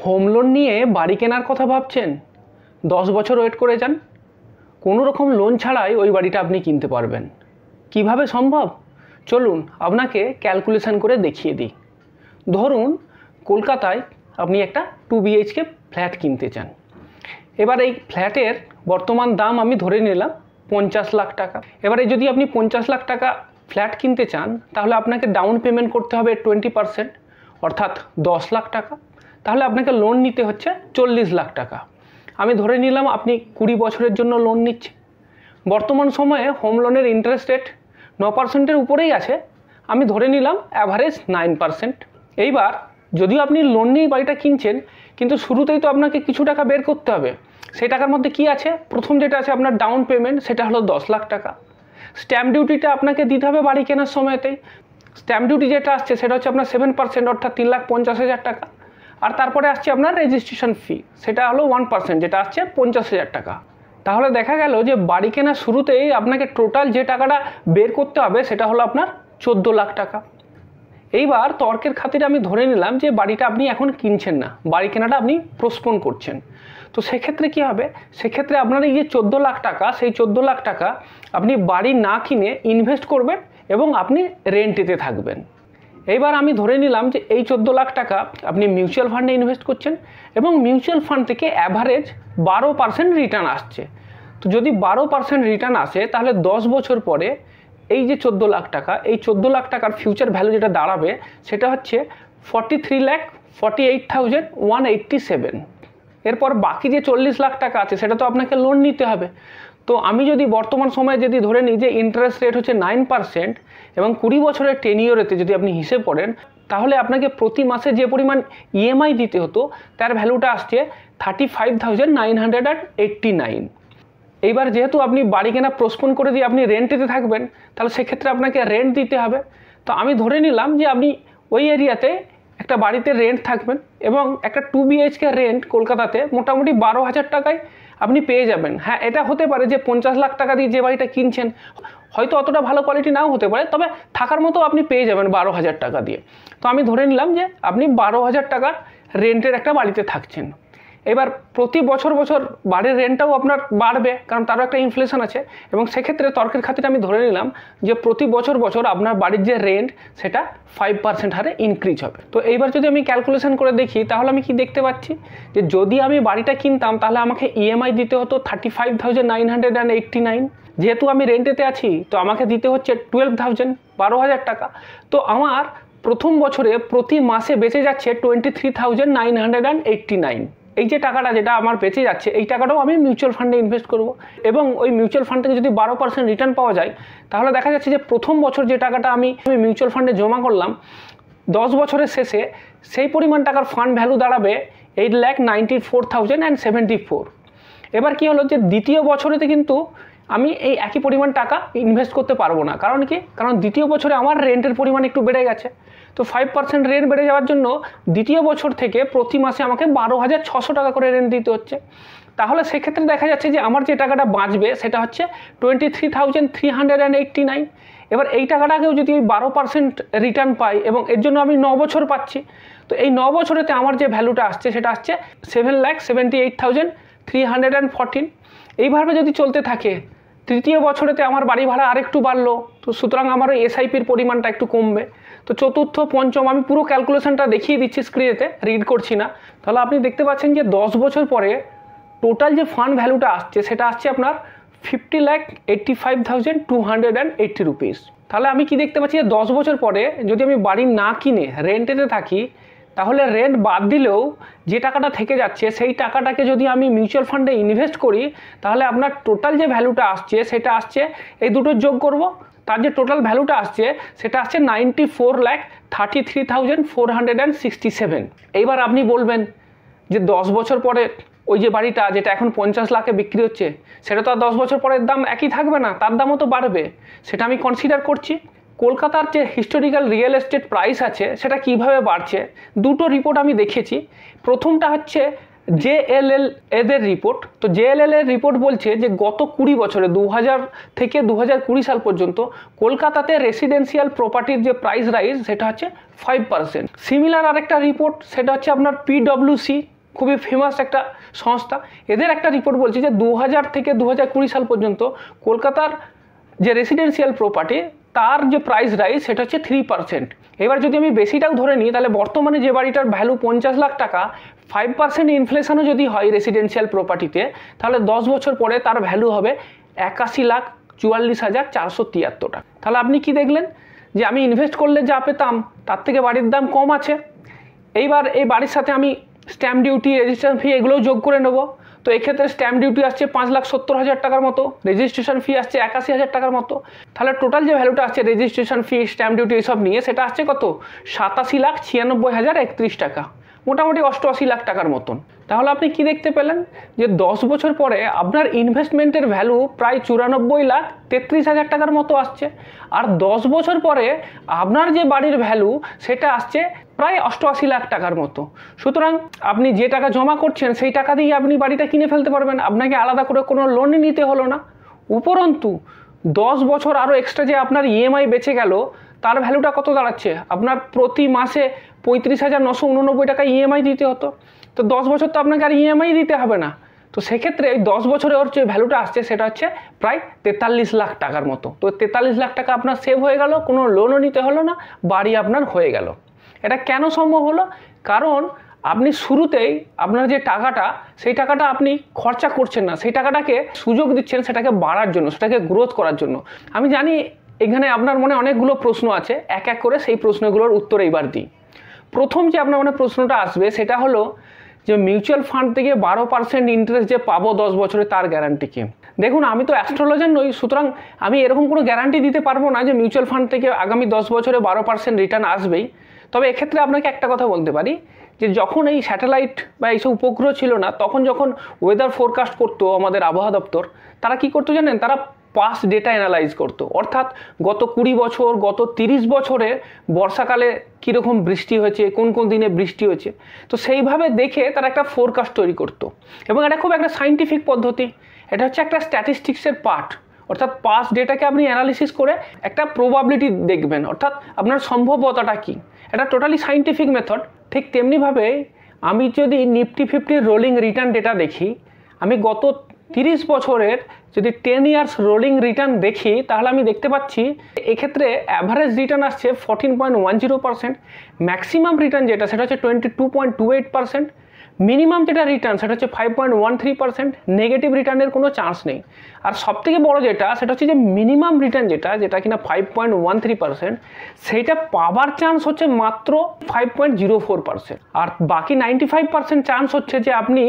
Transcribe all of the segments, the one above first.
Home loan নিয়ে বাড়ি কেনার কথা ভাবছেন? 10 বছর ওয়েট করে যান, কোনো রকম লোন ছাড়াই ওই বাড়িটা আপনি কিনতে পারবেন। কিভাবে সম্ভব? চলুন আপনাকে ক্যালকুলেশন করে দেখিয়ে দিই। ধরুন কলকাতায় আপনি একটা 2 BHK ফ্ল্যাট কিনতে চান। এবার এই ফ্ল্যাটের বর্তমান দাম আমি ধরে নিলাম 50 লাখ টাকা। এবারে যদি আপনি 50 লাখ টাকা ফ্ল্যাট কিনতে চান, তাহলে আপনাকে ডাউন পেমেন্ট করতে হবে 20%, অর্থাৎ 10 লাখ টাকা। তাহলে আপনাকে লোন নিতে হচ্ছে 40 লাখ টাকা। আমি ধরে নিলাম আপনি 20 বছরের জন্য লোন নিচ্ছেন। বর্তমান সময়ে হোম লোনের ইন্টারেস্ট রেট 9%-এর উপরেই আছে। আমি ধরে নিলাম অ্যাভারেজ 9%। এইবার যদিও আপনি লোন নিয়ে বাড়িটা কিনছেন, কিন্তু শুরুতেই তো আপনাকে কিছু টাকা বের করতে হবে। সেই টাকার মধ্যে কি আছে? প্রথম যেটা আছে আপনার ডাউন পেমেন্ট, সেটা হলো 10 লাখ টাকা। স্ট্যাম্প ডিউটিটা আপনাকে দিতে হবে বাড়ি কেনার সময়তেই। স্ট্যাম্প ডিউটি যেটা আসছে সেটা হচ্ছে আপনার 7%, অর্থাৎ 3,50,000 টাকা। আর তারপরে আসছে আপনার রেজিস্ট্রেশন ফি, সেটা হলো 1%, যেটা আসছে 50,000 টাকা। তাহলে দেখা গেল যে বাড়ি কেনার শুরুতেই আপনাকে টোটাল যে টাকাটা বের করতে হবে সেটা হলো আপনার 14 লাখ টাকা। এইবার তর্কের খাতিরে আমি ধরে নিলাম যে বাড়িটা আপনি এখন কিনছেন না, বাড়ি কেনাটা আপনি পোস্টপোন করছেন। তো সেক্ষেত্রে কী হবে? সেক্ষেত্রে আপনার এই যে 14 লাখ টাকা, সেই 14 লাখ টাকা আপনি বাড়ি না কিনে ইনভেস্ট করবেন এবং আপনি রেন্টেতে থাকবেন। এইবার আমি ধরে নিলাম যে এই 14 লাখ টাকা আপনি মিউচুয়াল ফান্ডে ইনভেস্ট করছেন এবং মিউচুয়াল ফান্ড থেকে অ্যাভারেজ 12% রিটার্ন আসছে। তো যদি 12% রিটার্ন আসে, তাহলে 10 বছর পরে এই যে 14 লাখ টাকা, এই 14 লাখ টাকার ফিউচার ভ্যালু যেটা দাঁড়াবে সেটা হচ্ছে 43,48,187। এরপর বাকি যে 40 লাখ টাকা আছে সেটা তো আপনাকে লোন নিতে হবে। তো আমি যদি বর্তমান সময়ে যদি ধরে নিই যে ইন্টারেস্ট রেট হচ্ছে 9% এবং 20 বছরের টেনিওরেতে যদি আপনি হিসেব করেন, তাহলে আপনাকে প্রতি মাসে যে পরিমাণ EMI দিতে হতো তার ভ্যালুটা আসছে 35,989। এইবার যেহেতু আপনি বাড়ি কেনা পোস্টপোন করে দিয়ে আপনি রেন্টেতে থাকবেন, তাহলে সেক্ষেত্রে আপনাকে রেন্ট দিতে হবে। তো আমি ধরে নিলাম যে আপনি ওই এরিয়াতে একটা বাড়িতে রেন্ট থাকবেন এবং একটা 2 BHK রেন্ট কলকাতাতে মোটামুটি 12,000 টাকায় আপনি পেয়ে যাবেন। হ্যাঁ, এটা হতে পারে যে 50 লাখ টাকা দিয়ে যে বাড়িটা কিনছেন হয়তো অতটা ভালো কোয়ালিটি নাও হতে পারে, তবে থাকার মতো আপনি পেয়ে যাবেন 12,000 টাকা দিয়ে। তো আমি ধরে নিলাম যে আপনি 12,000 টাকার রেন্টের একটা বাড়িতে থাকছেন। এবার প্রতি বছর বছর বাড়ির রেন্টটাও আপনার বাড়বে, কারণ তারও একটা ইনফ্লেশন আছে। এবং সেক্ষেত্রে তর্কের খাতিরে আমি ধরে নিলাম যে প্রতি বছর বছর আপনার বাড়ির যে রেন্ট সেটা 5% হারে ইনক্রিজ হবে। তো এইবার যদি আমি ক্যালকুলেশন করে দেখি, তাহলে আমি কি দেখতে পাচ্ছি যে যদি আমি বাড়িটা কিনতাম তাহলে আমাকে EMI দিতে হতো 35,989। যেহেতু আমি রেন্টেতে আছি তো আমাকে দিতে হচ্ছে 12,000 টাকা। তো আমার প্রথম বছরে প্রতি মাসে বেঁচে যাচ্ছে 23,989। এই যে টাকাটা যেটা আমার বেঁচে যাচ্ছে, এই টাকাটাও আমি মিউচুয়াল ফান্ডে ইনভেস্ট করব এবং ওই মিউচুয়াল ফান্ড থেকে যদি 12% রিটার্ন পাওয়া যায়, তাহলে দেখা যাচ্ছে যে প্রথম বছর যে টাকাটা আমি মিউচুয়াল ফান্ডে জমা করলাম, 10 বছরের শেষে সেই পরিমাণ টাকার ফান্ড ভ্যালু দাঁড়াবে 8,94,074। এবার কি হলো যে দ্বিতীয় বছরেতে কিন্তু আমি এই একই পরিমাণ টাকা ইনভেস্ট করতে পারবো না। কারণ কি? কারণ দ্বিতীয় বছরে আমার রেন্টের পরিমাণ একটু বেড়ে গেছে। তো 5% রেন্ট বেড়ে যাওয়ার জন্য দ্বিতীয় বছর থেকে প্রতি মাসে আমাকে 12,600 টাকা করে রেন্ট দিতে হচ্ছে। তাহলে সেক্ষেত্রে দেখা যাচ্ছে যে আমার যে টাকাটা বাঁচবে সেটা হচ্ছে 23,389। এবার এই টাকাটাকেও যদি 12% রিটার্ন পাই এবং এর জন্য আমি 9 বছর পাচ্ছি, তো এই 9 বছরেতে আমার যে ভ্যালুটা আসছে সেটা আসছে 7,78,314। এইভাবে যদি চলতে থাকে, তৃতীয় বছরেতে আমার বাড়ি ভাড়া আরেকটু বাড়লো, তো সুতরাং আমার ওই SIPর পরিমাণটা একটু কমবে। তো চতুর্থ, পঞ্চম, আমি পুরো ক্যালকুলেশনটা দেখিয়ে দিচ্ছি স্ক্রিনেতে, রিড করছি না। তাহলে আপনি দেখতে পাচ্ছেন যে 10 বছর পরে টোটাল যে ফান্ড ভ্যালুটা আসছে সেটা আসছে আপনার 50,85,280 রুপিস। তাহলে আমি কি দেখতে পাচ্ছি যে 10 বছর পরে যদি আমি বাড়ি না কিনে রেন্টেতে থাকি, তাহলে রেন্ট বাদ দিলেও যে টাকাটা থেকে যাচ্ছে সেই টাকাটাকে যদি আমি মিউচুয়াল ফান্ডে ইনভেস্ট করি, তাহলে আপনার টোটাল যে ভ্যালুটা আসছে সেটা আসছে, এই দুটো যোগ করব, তার যে টোটাল ভ্যালুটা আসছে সেটা আসছে 94,33,467। এইবার আপনি বলবেন যে 10 বছর পরে ওই যে বাড়িটা যেটা এখন 50 লাখে বিক্রি হচ্ছে, সেটা তো আর 10 বছর পরের দাম একই থাকবে না, তার দামও তো বাড়বে। সেটা আমি কনসিডার করছি। কলকাতার যে হিস্টোরিক্যাল রিয়েল এস্টেট প্রাইস আছে সেটা কিভাবে বাড়ছে, দুটো রিপোর্ট আমি দেখেছি। প্রথমটা হচ্ছে JLL এদের রিপোর্ট। তো JLL এর রিপোর্ট বলছে যে গত 20 বছরে 2000 থেকে 2020 সাল পর্যন্ত কলকাতাতে রেসিডেন্সিয়াল প্রপার্টির যে প্রাইস রাইজ সেটা হচ্ছে 5%। সিমিলার আরেকটা রিপোর্ট সেটা হচ্ছে আপনার PwC খুবই ফেমাস একটা সংস্থা, এদের একটা রিপোর্ট বলছে যে 2000 থেকে 2020 সাল পর্যন্ত কলকাতার যে রেসিডেন্সিয়াল প্রপার্টি তার যে প্রাইস রাইজ সেটা হচ্ছে 3%। এবার যদি আমি বেশিটাও ধরে নিই তাহলে বর্তমানে যে বাড়িটার ভ্যালু 50 লাখ টাকা, 5% ইনফ্লেশনও যদি হয় রেসিডেন্সিয়াল প্রপার্টিতে, তাহলে 10 বছর পরে তার ভ্যালু হবে 81,44,473 টাকা। তাহলে আপনি কি দেখলেন যে আমি ইনভেস্ট করলে যা পেতাম তার থেকে বাড়ির দাম কম আছে। এইবার এই বাড়ির সাথে আমি স্ট্যাম্প ডিউটি, রেজিস্ট্রেশন ফি এগুলোও যোগ করে নেব। তো এক্ষেত্রে স্ট্যাম্প ডিউটি আসছে 5,70,000 টাকার মতো, রেজিস্ট্রেশন ফি আসছে 81,000 টাকার মতো। তাহলে টোটাল যে ভ্যালুটা আসছে রেজিস্ট্রেশন ফি, স্ট্যাম্প ডিউটি এইসব নিয়ে, সেটা আসছে কত? 87,96,031 টাকা, মোটামুটি 88 লাখ টাকার মতন। তাহলে আপনি কি দেখতে পেলেন যে 10 বছর পরে আপনার ইনভেস্টমেন্টের ভ্যালু প্রায় 94,33,000 টাকার মতো আসছে, আর 10 বছর পরে আপনার যে বাড়ির ভ্যালু সেটা আসছে প্রায় 88 লাখ টাকার মতো। সুতরাং আপনি যে টাকা জমা করছেন সেই টাকা দিয়ে আপনি বাড়িটা কিনে ফেলতে পারবেন, আপনাকে আলাদা করে কোনো লোনই নিতে হলো না। উপরন্তু 10 বছর আরও এক্সট্রা যে আপনার ইএমআই বেঁচে গেল, তার ভ্যালুটা কত দাঁড়াচ্ছে? আপনার প্রতি মাসে 35,989 টাকা ইএমআই দিতে হতো। তো 10 বছর তো আপনাকে আর ইএমআই দিতে হবে না। তো সেক্ষেত্রে এই 10 বছরে ওর যে ভ্যালুটা আসছে সেটা হচ্ছে প্রায় 43 লাখ টাকার মতো। তো 43 লাখ টাকা আপনার সেভ হয়ে গেল, কোনো লোনও নিতে হলো না, বাড়ি আপনার হয়ে গেল। এটা কেন সম্ভব হলো? কারণ আপনি শুরুতেই আপনার যে টাকাটা, সেই টাকাটা আপনি খরচা করছেন না, সেই টাকাটাকে সুযোগ দিচ্ছেন সেটাকে বাড়ার জন্য, সেটাকে গ্রোথ করার জন্য। আমি জানি এখানে আপনার মনে অনেকগুলো প্রশ্ন আছে, এক এক করে সেই প্রশ্নগুলোর উত্তর এইবার দিই। প্রথম যে আপনার মনে প্রশ্নটা আসবে সেটা হলো যে মিউচুয়াল ফান্ড থেকে 12% ইন্টারেস্ট যে পাবো 10 বছরে, তার গ্যারান্টি কি? দেখুন, আমি তো অ্যাস্ট্রোলজার নই, সুতরাং আমি এরকম কোনো গ্যারান্টি দিতে পারবো না যে মিউচুয়াল ফান্ড থেকে আগামী 10 বছরে 12% রিটার্ন আসবেই। তবে এক্ষেত্রে আপনাকে একটা কথা বলতে পারি যে যখন এই স্যাটেলাইট বা এইসব উপগ্রহ ছিল না, তখন যখন ওয়েদার ফোরকাস্ট করতো আমাদের আবহাওয়া দপ্তর, তারা কি করতো জানেন? তারা পাস্ট ডেটা অ্যানালাইজ করতো, অর্থাৎ গত 20 বছর, গত 30 বছরে বর্ষাকালে কীরকম বৃষ্টি হয়েছে, কোন কোন দিনে বৃষ্টি হয়েছে, তো সেইভাবে দেখে তারা একটা ফোরকাস্ট তৈরি করতো। এবং এটা খুব একটা সাইন্টিফিক পদ্ধতি, এটা হচ্ছে একটা স্ট্যাটিস্টিক্সের পার্ট। অর্থাৎ পাস্ট ডেটাকে আপনি অ্যানালিসিস করে একটা প্রবাবিলিটি দেখবেন, অর্থাৎ আপনার সম্ভাব্যতাটা কী। এটা টোটালি সাইন্টিফিক মেথড। ঠিক তেমনিভাবে আমি যদি নিফটি 50 রোলিং রিটার্ন ডেটা দেখি, আমি গত 30 বছরের যদি 10 ইয়ার্স রোলিং রিটার্ন দেখি, তাহলে আমি দেখতে পাচ্ছি এক্ষেত্রে অ্যাভারেজ রিটার্ন আসছে 14.10%, ম্যাক্সিমাম রিটার্ন যেটা সেটা হচ্ছে 22.28%, মিনিমাম যেটা রিটার্ন সেটা হচ্ছে 5.13%, নেগেটিভ রিটার্নের কোনো চান্স নেই। আর সবথেকে বড় যেটা সেটা হচ্ছে যে মিনিমাম রিটার্ন যেটা কিনা 5.13%, সেইটা পাওয়ার চান্স হচ্ছে মাত্র 5.04%, আর বাকি 95% চান্স হচ্ছে যে আপনি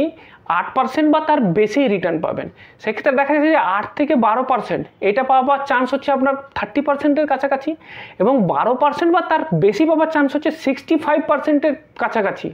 8% বা তার বেশি রিটার্ন পাবেন। সেক্ষেত্রে দেখা যাচ্ছে যে 8 থেকে 12% এটা পাওয়ার চান্স হচ্ছে আপনার 30%-এর কাছাকাছি, এবং 12% বা তার বেশি পাওয়ার চান্স হচ্ছে 65%-এর কাছাকাছি।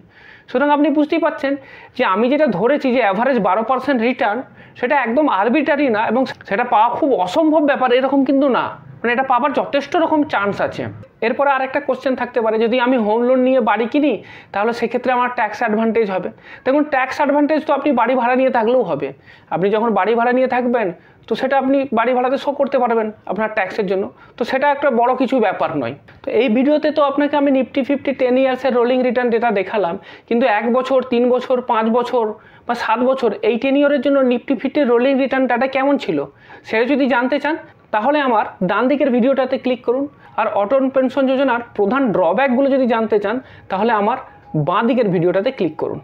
সুতরাং আপনি বুঝতেই পারছেন যে আমি যেটা ধরেছি যে অ্যাভারেজ 12% রিটার্ন, সেটা একদম আরবিট্রারি না, এবং সেটা পাওয়া খুব অসম্ভব ব্যাপার এরকম কিন্তু না, মানে এটা পাওয়ার যথেষ্ট রকম চান্স আছে। এরপরে আরেকটা কোশ্চেন থাকতে পারে, যদি আমি হোম লোন নিয়ে বাড়ি কিনি তাহলে সেক্ষেত্রে আমার ট্যাক্স অ্যাডভান্টেজ হবে। দেখুন, ট্যাক্স অ্যাডভান্টেজ তো আপনি বাড়ি ভাড়া নিয়ে থাকলেও হবে। আপনি যখন বাড়ি ভাড়া নিয়ে থাকবেন তো সেটা আপনি বাড়ি ভাড়াতে শো করতে পারবেন আপনার ট্যাক্সের জন্য, তো সেটা একটা বড় কিছু ব্যাপার নয়। তো এই ভিডিওতে তো আপনাকে আমি নিফটি 50 10 ইয়ার্সের রোলিং রিটার্ন ডেটা দেখালাম, কিন্তু 1 বছর, 3 বছর, 5 বছর বা 7 বছর এই 10 ইয়ারের জন্য নিফটি 50 রোলিং রিটার্ন ডাটা কেমন ছিল সেটা যদি জানতে চান, তাহলে আমার ডান দিকের ভিডিওটাতে ক্লিক করুন। আর অটল পেনশন যোজনার প্রধান ড্রব্যাকগুলো যদি জানতে চান, তাহলে আমার বাঁ দিকের ভিডিওটাতে ক্লিক করুন।